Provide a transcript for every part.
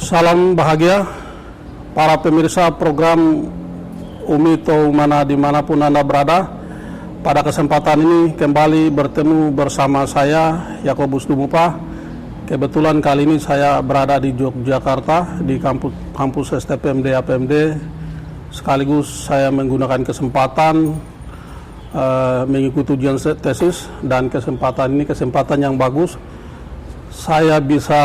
Salam bahagia para pemirsa program Umi Tau Mana dimanapun Anda berada. Pada kesempatan ini kembali bertemu bersama saya Yakobus Dumupah. Kebetulan kali ini saya berada di Yogyakarta di kampus STPMD APMD. Sekaligus saya menggunakan kesempatan mengikuti ujian tesis, dan kesempatan ini kesempatan yang bagus. Saya bisa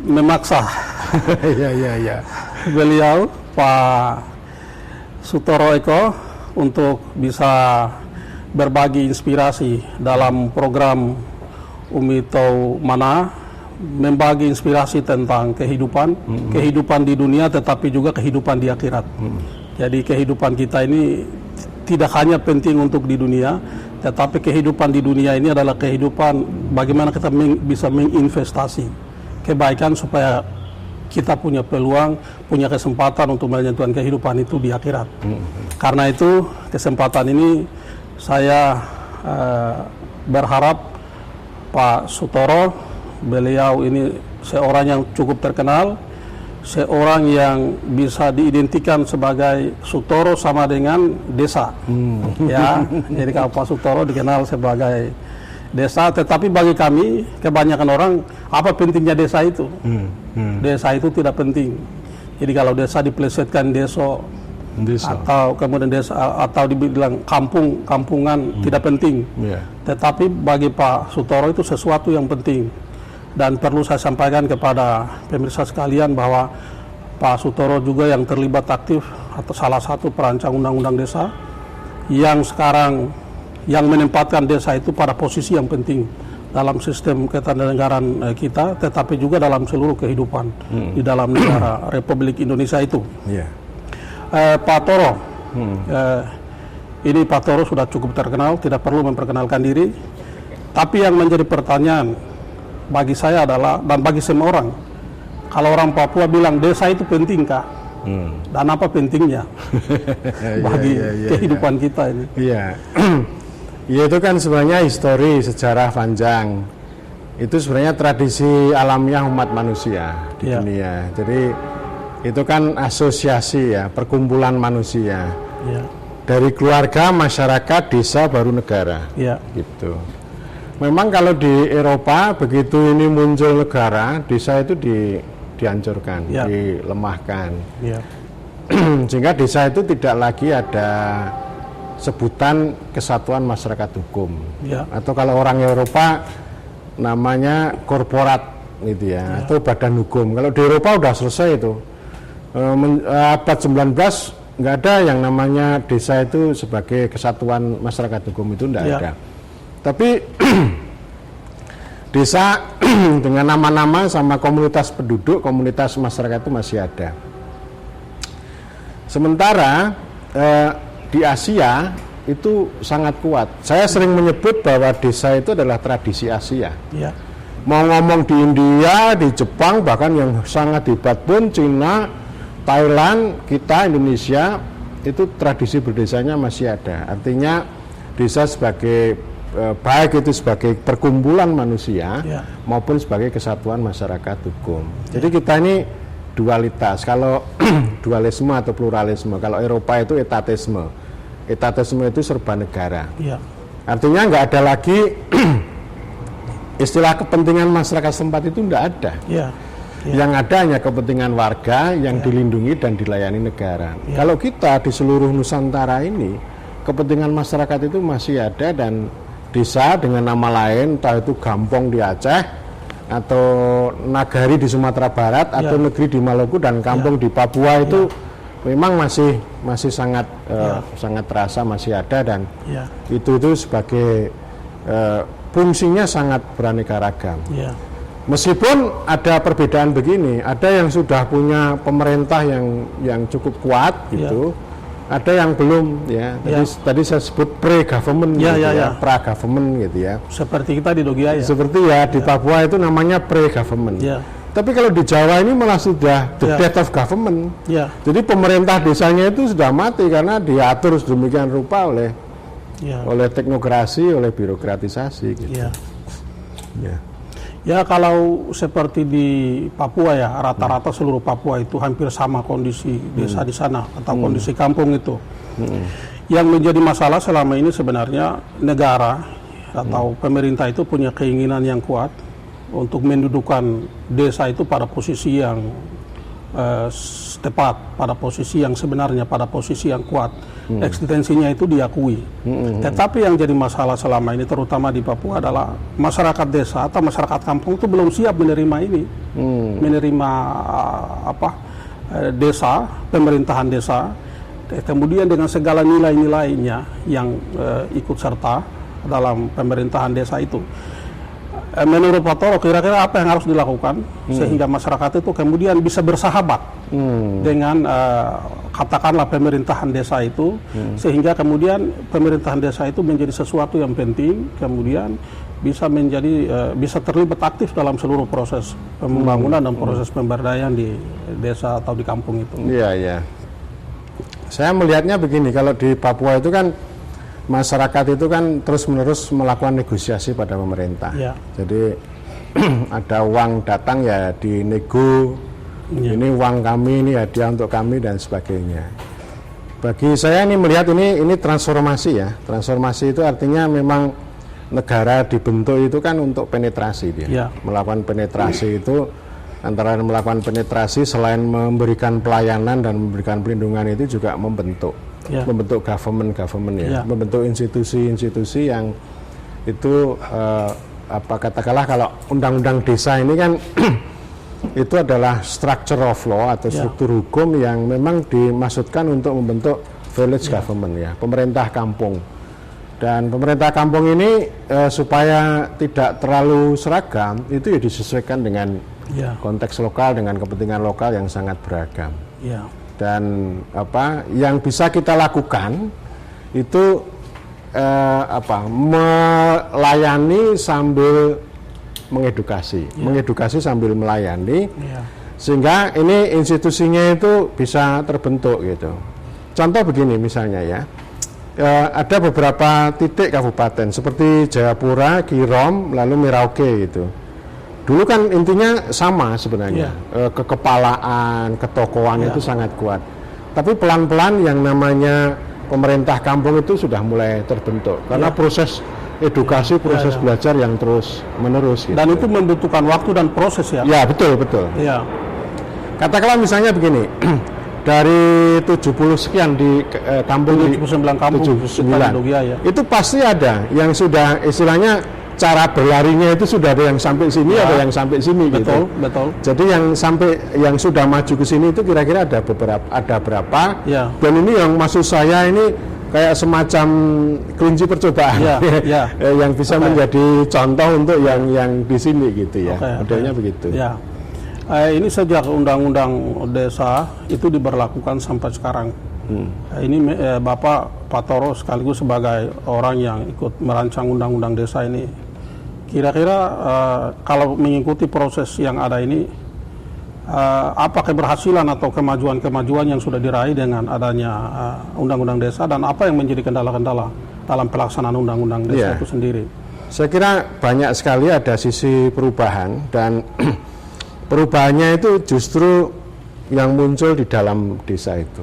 memaksa beliau Pak Sutoro Eko untuk bisa berbagi inspirasi dalam program Umi Tau Mana, membagi inspirasi tentang kehidupan di dunia, tetapi juga kehidupan di akhirat. Jadi kehidupan kita ini tidak hanya penting untuk di dunia, tetapi kehidupan di dunia ini adalah kehidupan bagaimana kita bisa menginvestasi kebaikan supaya kita punya peluang, punya kesempatan untuk menentukan kehidupan itu di akhirat. Karena itu kesempatan ini saya berharap Pak Sutoro, beliau ini seorang yang cukup terkenal, seorang yang bisa diidentikan sebagai Sutoro sama dengan desa. Ya, jadi kalau Pak Sutoro dikenal sebagai desa, tetapi bagi kami kebanyakan orang, apa pentingnya desa itu? Desa itu tidak penting. Jadi kalau desa diplesetkan desa. Atau kemudian desa atau dibilang kampungan tidak penting. Tetapi bagi Pak Sutoro itu sesuatu yang penting. Dan perlu saya sampaikan kepada pemirsa sekalian bahwa Pak Sutoro juga yang terlibat aktif atau salah satu perancang undang-undang desa yang sekarang yang menempatkan desa itu pada posisi yang penting dalam sistem ketatanegaraan kita, tetapi juga dalam seluruh kehidupan di dalam negara Republik Indonesia itu. Pak Toro, ini Pak Toro sudah cukup terkenal, tidak perlu memperkenalkan diri. Tapi yang menjadi pertanyaan bagi saya adalah, dan bagi semua orang, kalau orang Papua bilang desa itu penting kah? Dan apa pentingnya bagi kehidupan kita ini? Ya, itu kan sebenarnya histori, sejarah panjang. Itu sebenarnya tradisi alamiah umat manusia di dunia. Jadi itu kan asosiasi ya, perkumpulan manusia. Dari keluarga, masyarakat, desa, baru negara. Gitu. Memang kalau di Eropa begitu ini muncul negara, desa itu dihancurkan, dilemahkan. Sehingga desa itu tidak lagi ada sebutan kesatuan masyarakat hukum. Atau kalau orang Eropa namanya korporat gitu ya, atau badan hukum. Kalau di Eropa udah selesai itu. Abad 19 nggak ada yang namanya desa itu sebagai kesatuan masyarakat hukum, itu nggak ada. Tapi desa dengan nama-nama sama komunitas penduduk, komunitas masyarakat itu masih ada. Sementara di Asia itu sangat kuat. Saya sering menyebut bahwa desa itu adalah tradisi Asia. Mau ngomong di India, di Jepang, bahkan yang sangat hebat pun Cina, Thailand, kita Indonesia itu tradisi berdesanya masih ada. Artinya desa sebagai baik itu sebagai perkumpulan manusia maupun sebagai kesatuan masyarakat hukum. Jadi kita ini dualitas. Kalau dualisme atau pluralisme, kalau Eropa itu etatisme. Etatisme itu serba negara. Artinya nggak ada lagi istilah kepentingan masyarakat setempat, itu nggak ada. Yang ada hanya kepentingan warga yang dilindungi dan dilayani negara. Kalau kita di seluruh Nusantara ini, kepentingan masyarakat itu masih ada, dan desa dengan nama lain, entah itu Gampong di Aceh, atau Nagari di Sumatera Barat, atau negeri di Maluku, dan kampung di Papua itu memang masih sangat sangat terasa masih ada, dan itu yang fungsinya sangat beraneka ragam. Meskipun ada perbedaan begini, ada yang sudah punya pemerintah yang cukup kuat gitu, ada yang belum ya. Tadi saya sebut pre-government, pra-government gitu ya. Seperti kita di Dogia ya. Seperti di Papua itu namanya pre-government. Tapi kalau di Jawa ini malah sudah the death of government. Jadi pemerintah desanya itu sudah mati karena diatur sedemikian rupa oleh oleh teknokrasi, oleh birokratisasi gitu. Ya, kalau seperti di Papua ya, rata-rata seluruh Papua itu hampir sama kondisi desa di sana atau kondisi kampung itu. Yang menjadi masalah selama ini sebenarnya negara atau pemerintah itu punya keinginan yang kuat untuk mendudukan desa itu pada posisi yang tepat, pada posisi yang sebenarnya, pada posisi yang kuat. Eksistensinya itu diakui. Tetapi yang jadi masalah selama ini terutama di Papua adalah masyarakat desa atau masyarakat kampung itu belum siap menerima ini. Menerima desa, pemerintahan desa, kemudian dengan segala nilai-nilainya yang ikut serta dalam pemerintahan desa itu. Menurut Pak Toro, kira-kira apa yang harus dilakukan sehingga masyarakat itu kemudian bisa bersahabat dengan katakanlah pemerintahan desa itu, sehingga kemudian pemerintahan desa itu menjadi sesuatu yang penting, kemudian bisa menjadi bisa terlibat aktif dalam seluruh proses pembangunan dan proses pemberdayaan di desa atau di kampung itu. Iya, iya. Saya melihatnya begini, kalau di Papua itu kan masyarakat itu kan terus-menerus melakukan negosiasi pada pemerintah. Ya. Jadi ada uang datang ya dinego, ini uang kami, ini hadiah untuk kami dan sebagainya. Bagi saya ini melihat ini transformasi ya. Transformasi itu artinya memang negara dibentuk itu kan untuk penetrasi dia. Ya. Melakukan penetrasi itu antara melakukan penetrasi selain memberikan pelayanan dan memberikan perlindungan itu juga membentuk. Ya. Membentuk government ya, membentuk institusi-institusi yang itu katakanlah kalau undang-undang desa ini kan itu adalah structure of law atau struktur hukum yang memang dimaksudkan untuk membentuk village government ya, pemerintah kampung. Dan pemerintah kampung ini supaya tidak terlalu seragam itu ya disesuaikan dengan konteks lokal, dengan kepentingan lokal yang sangat beragam. Dan yang bisa kita lakukan itu melayani sambil mengedukasi, mengedukasi sambil melayani, sehingga ini institusinya itu bisa terbentuk gitu. Contoh begini misalnya ya, ada beberapa titik kabupaten seperti Jayapura, Kirom, lalu Merauke gitu. Dulu kan intinya sama sebenarnya, kekepalaan, ketokohan itu sangat kuat. Tapi pelan-pelan yang namanya pemerintah kampung itu sudah mulai terbentuk. Karena proses edukasi, proses belajar yang terus menerus. Gitu. Dan itu membutuhkan waktu dan proses ya? Ya, betul. Ya. Katakanlah misalnya begini, dari 70 sekian di kampung, 79 kampung, 79, itu pasti ada yang sudah istilahnya cara berlarinya itu sudah ada yang sampai sini, ada yang sampai sini. Betul. Jadi yang sudah maju ke sini itu kira-kira ada berapa? Dan ini yang maksud saya ini kayak semacam kelinci percobaan yang bisa menjadi contoh untuk yang di sini gitu ya. Modelnya begitu. Ini sejak undang-undang desa itu diberlakukan sampai sekarang. Ini Bapak Pak Toro sekaligus sebagai orang yang ikut merancang undang-undang desa ini, kira-kira kalau mengikuti proses yang ada ini, apa keberhasilan atau kemajuan-kemajuan yang sudah diraih dengan adanya undang-undang desa, dan apa yang menjadi kendala-kendala dalam pelaksanaan undang-undang desa itu sendiri? Saya kira banyak sekali ada sisi perubahan, dan perubahannya itu justru yang muncul di dalam desa itu.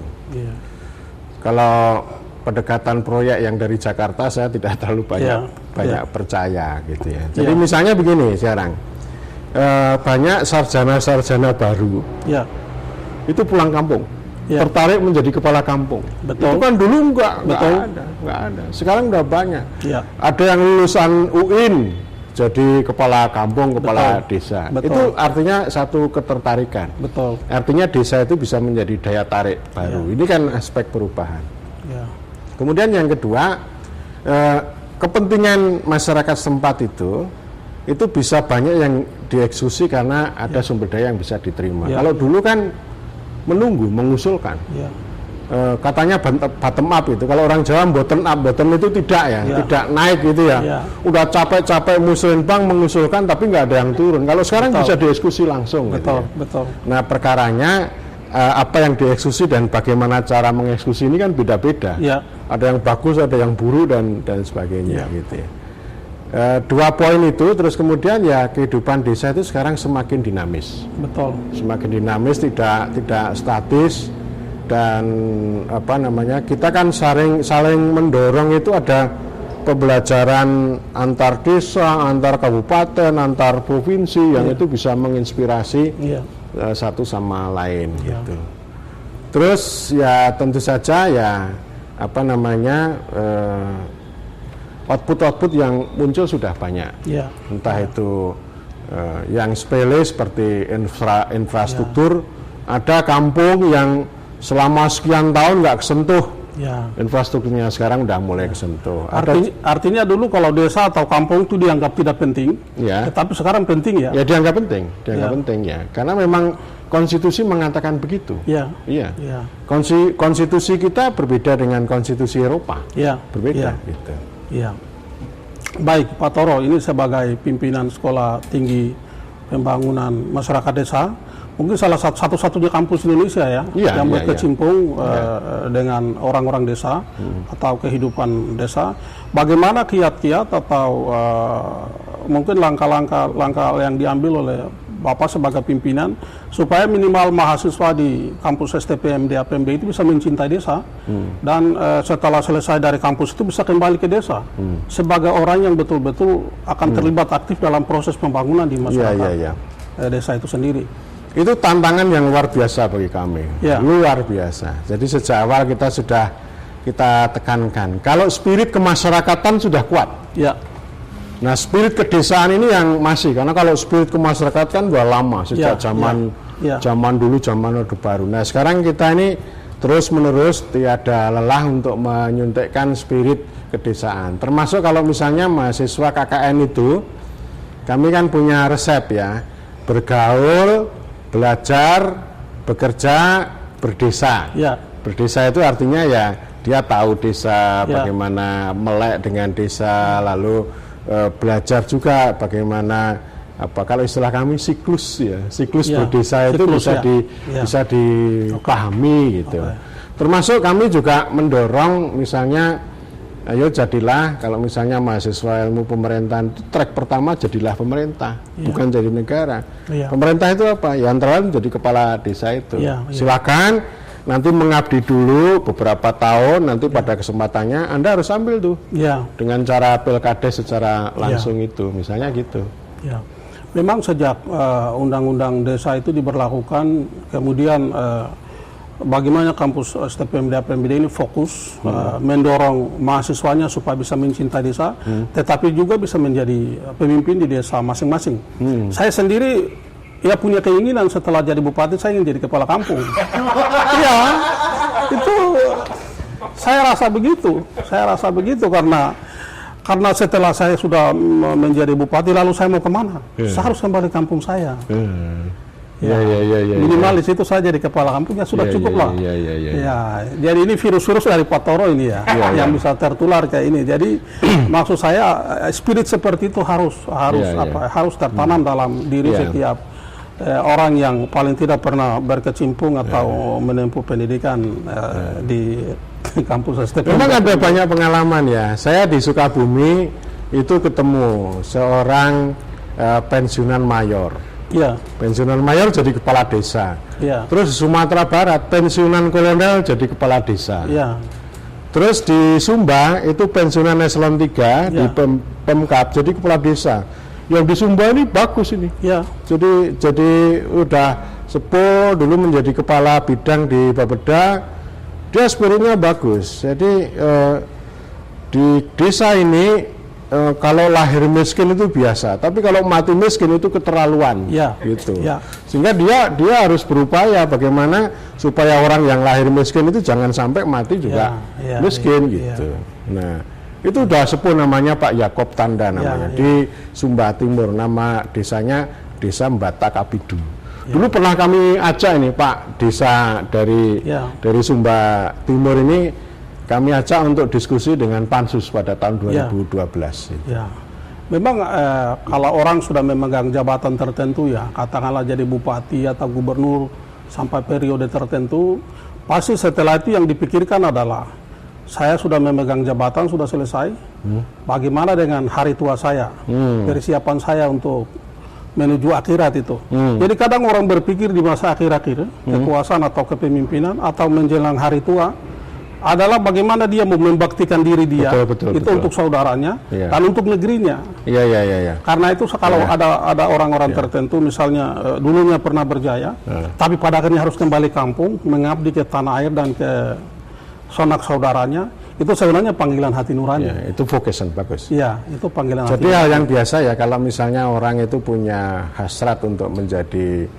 Kalau pendekatan proyek yang dari Jakarta saya tidak terlalu banyak percaya gitu ya. Jadi misalnya begini sekarang, banyak sarjana-sarjana baru itu pulang kampung, tertarik menjadi kepala kampung. Itu kan dulu nggak ada. Sekarang udah banyak. Ada yang lulusan UIN jadi kepala kampung, kepala desa. Itu artinya satu ketertarikan. Artinya desa itu bisa menjadi daya tarik baru. Ini kan aspek perubahan. Kemudian yang kedua, kepentingan masyarakat setempat itu bisa banyak yang dieksekusi karena ada sumber daya yang bisa diterima. Kalau dulu kan menunggu, mengusulkan. Katanya bottom up itu. Kalau orang Jawa bottom itu tidak tidak naik gitu ya. Udah capek-capek musrenbang mengusulkan tapi nggak ada yang turun. Kalau sekarang bisa dieksekusi langsung. Betul. Nah perkaranya apa yang dieksekusi dan bagaimana cara mengeksekusi ini kan beda-beda. Ada yang bagus, ada yang buruk dan sebagainya gitu ya. Dua poin itu, terus kemudian ya kehidupan desa itu sekarang semakin dinamis. Betul. Semakin dinamis, tidak statis, dan apa namanya, kita kan saling mendorong. Itu ada pembelajaran antar desa, antar kabupaten, antar provinsi yang itu bisa menginspirasi satu sama lain gitu. Terus ya tentu saja ya apa namanya, output yang muncul sudah banyak, entah itu yang sepele seperti infrastruktur. Ada kampung yang selama sekian tahun nggak kesentuh, infrastrukturnya sekarang udah mulai kesentuh. Artinya dulu kalau desa atau kampung itu dianggap tidak penting, tetapi sekarang penting ya? Ya dianggap penting, penting ya, karena memang konstitusi mengatakan begitu. Konstitusi kita berbeda dengan konstitusi Eropa, berbeda gitu. Iya. Baik, Pak Toro, ini sebagai pimpinan Sekolah Tinggi Pembangunan Masyarakat Desa, mungkin salah satu-satunya kampus Indonesia yang berkecimpung dengan orang-orang desa atau kehidupan desa. Bagaimana kiat-kiat atau mungkin langkah-langkah yang diambil oleh Bapak sebagai pimpinan supaya minimal mahasiswa di kampus STPMD APMB itu bisa mencintai desa dan setelah selesai dari kampus itu bisa kembali ke desa sebagai orang yang betul-betul akan terlibat aktif dalam proses pembangunan di masyarakat desa itu sendiri. Itu tantangan yang luar biasa bagi kami, luar biasa. Jadi sejak awal kita tekankan kalau spirit kemasyarakatan sudah kuat. Nah, spirit kedesaan ini yang masih, karena kalau spirit kemasyarakatan kan udah lama, sejak zaman dulu, zaman Orde Baru. Nah, sekarang kita ini terus-menerus tiada lelah untuk menyuntikkan spirit kedesaan. Termasuk kalau misalnya mahasiswa KKN itu, kami kan punya resep ya, bergaul, belajar, bekerja, berdesa. Berdesa itu artinya ya, dia tahu desa, bagaimana melek dengan desa, lalu belajar juga bagaimana kalau istilah kami siklus berdesa itu bisa dipahami gitu. Termasuk kami juga mendorong misalnya, ayo jadilah kalau misalnya mahasiswa ilmu pemerintahan, track pertama jadilah pemerintah, bukan jadi negara. Pemerintah itu apa? Ya antara lain jadi kepala desa itu. Silakan nanti mengabdi dulu beberapa tahun, nanti pada kesempatannya Anda harus ambil tuh dengan cara pilkades secara langsung itu, misalnya gitu. Memang sejak undang-undang desa itu diberlakukan, kemudian bagaimana kampus STPMD APMB ini fokus mendorong mahasiswanya supaya bisa mencintai desa, tetapi juga bisa menjadi pemimpin di desa masing-masing. Saya sendiri punya keinginan setelah jadi bupati saya ingin jadi kepala kampung. Itu saya rasa begitu karena setelah saya sudah menjadi bupati lalu saya mau kemana? Saya harus kembali kampung saya. Minimal di situ saya jadi kepala kampung ya sudah cukup lah. Jadi ini virus-virus dari Pak Toro ini yang bisa tertular kayak ini. Jadi maksud saya spirit seperti itu harus tertanam dalam diri setiap orang yang paling tidak pernah berkecimpung atau menempuh pendidikan di kampus STP. Memang ada banyak pengalaman ya. Saya di Sukabumi itu ketemu seorang pensiunan mayor. Pensiunan mayor jadi kepala desa. Terus di Sumatera Barat pensiunan kolonel jadi kepala desa. Terus di Sumba itu pensiunan eselon 3 di Pemkab jadi kepala desa. Yang di Sumba ini bagus ini. Jadi udah sepuh, dulu menjadi kepala bidang di Bapeda. Dia spiritnya bagus. Jadi di desa ini kalau lahir miskin itu biasa, tapi kalau mati miskin itu keterlaluan. Gitu. Sehingga dia harus berupaya bagaimana supaya orang yang lahir miskin itu jangan sampai mati juga miskin gitu. Nah, itu udah sepuh, namanya Pak Yakob Tanda namanya, di Sumba Timur, nama desanya Desa Mbata Kapidu. Dulu pernah kami ajak ini Pak desa dari Sumba Timur ini, kami ajak untuk diskusi dengan Pansus pada tahun 2012. Memang kalau orang sudah memegang jabatan tertentu katakanlah jadi bupati atau gubernur sampai periode tertentu, pasti setelah itu yang dipikirkan adalah saya sudah memegang jabatan, sudah selesai. Bagaimana dengan hari tua saya, persiapan saya untuk menuju akhirat itu. Jadi kadang orang berpikir di masa akhir-akhir, kekuasaan atau kepemimpinan atau menjelang hari tua, adalah bagaimana dia mau membaktikan diri dia, betul. untuk saudaranya, dan untuk negerinya. Karena itu kalau ada orang-orang tertentu, misalnya dulunya pernah berjaya, tapi pada akhirnya harus kembali kampung, mengabdi ke tanah air dan ke sanak saudaranya, itu sebenarnya panggilan hati nurani. Itu vocation, bagus. Iya, itu panggilan Jadi hati hal nurani. yang biasa ya, kalau misalnya orang itu punya hasrat untuk menjadi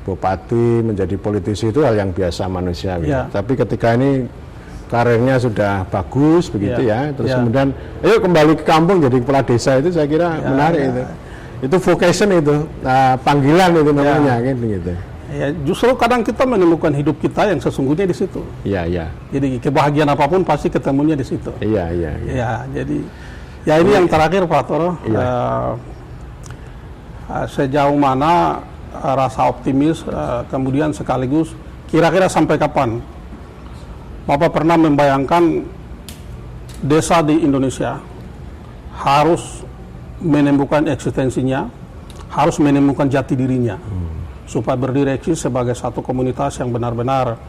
bupati, menjadi politisi, itu hal yang biasa manusia. Tapi ketika ini karirnya sudah bagus begitu terus kemudian ayo kembali ke kampung jadi kepala desa, itu saya kira menarik itu vocation, itu panggilan itu namanya gitu. Ya, justru kadang kita menemukan hidup kita yang sesungguhnya di situ. Jadi kebahagiaan apapun pasti ketemunya di situ. Ya, jadi ini yang terakhir Pak Toro, sejauh mana rasa optimis, kemudian sekaligus kira-kira sampai kapan Bapak pernah membayangkan desa di Indonesia harus menemukan eksistensinya, harus menemukan jati dirinya, supaya berdiri eksis sebagai satu komunitas yang benar-benar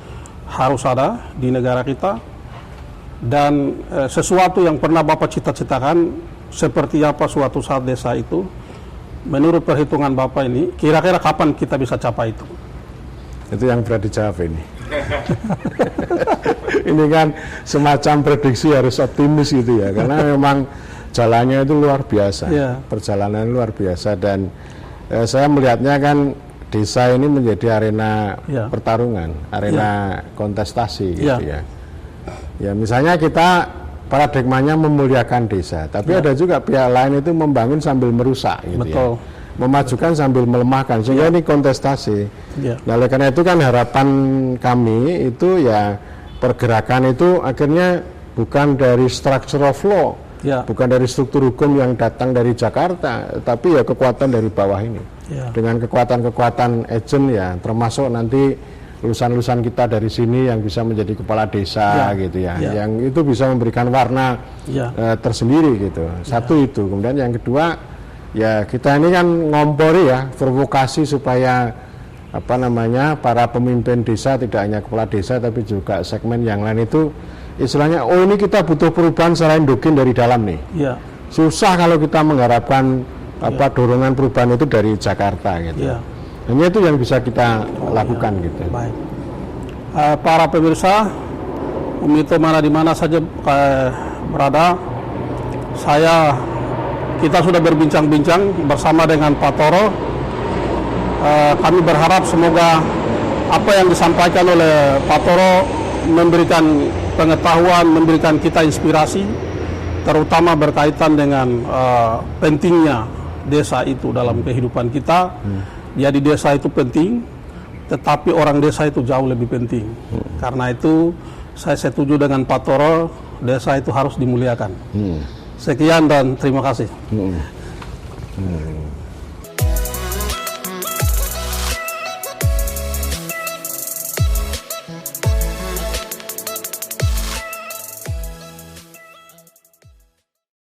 harus ada di negara kita, dan sesuatu yang pernah Bapak cita-citakan seperti apa suatu saat desa itu, menurut perhitungan Bapak ini, kira-kira kapan kita bisa capai itu? Itu yang berat dijawab ini. Ini kan semacam prediksi harus optimis gitu ya, karena memang jalannya itu luar biasa, perjalanan luar biasa, dan saya melihatnya kan desa ini menjadi arena pertarungan, arena kontestasi gitu ya. Ya misalnya kita paradigmanya memuliakan desa, tapi ada juga pihak lain itu membangun sambil merusak gitu ya. Memajukan sambil melemahkan, sehingga ini kontestasi. Nah, oleh karena itu kan harapan kami itu ya pergerakan itu akhirnya bukan dari structure of law, bukan dari struktur hukum yang datang dari Jakarta, tapi ya kekuatan dari bawah ini. Dengan kekuatan-kekuatan agent ya, termasuk nanti lulusan-lulusan kita dari sini yang bisa menjadi kepala desa gitu ya, yang itu bisa memberikan warna tersendiri gitu. Satu itu, kemudian yang kedua, ya kita ini kan ngompori ya, provokasi supaya para pemimpin desa, tidak hanya kepala desa tapi juga segmen yang lain itu istilahnya, oh ini kita butuh perubahan secara endogen dari dalam nih. Susah kalau kita mengharapkan dorongan perubahan itu dari Jakarta gitu. Hanya itu yang bisa kita lakukan gitu. Baik. Para pemirsa, Umito di mana saja berada, kita sudah berbincang-bincang bersama dengan Pak Toro. Kami berharap semoga apa yang disampaikan oleh Pak Toro memberikan pengetahuan, memberikan kita inspirasi, terutama berkaitan dengan pentingnya desa itu dalam kehidupan kita. Jadi desa itu penting, tetapi orang desa itu jauh lebih penting. Karena itu saya setuju dengan Pak Toro, desa itu harus dimuliakan. Sekian dan terima kasih.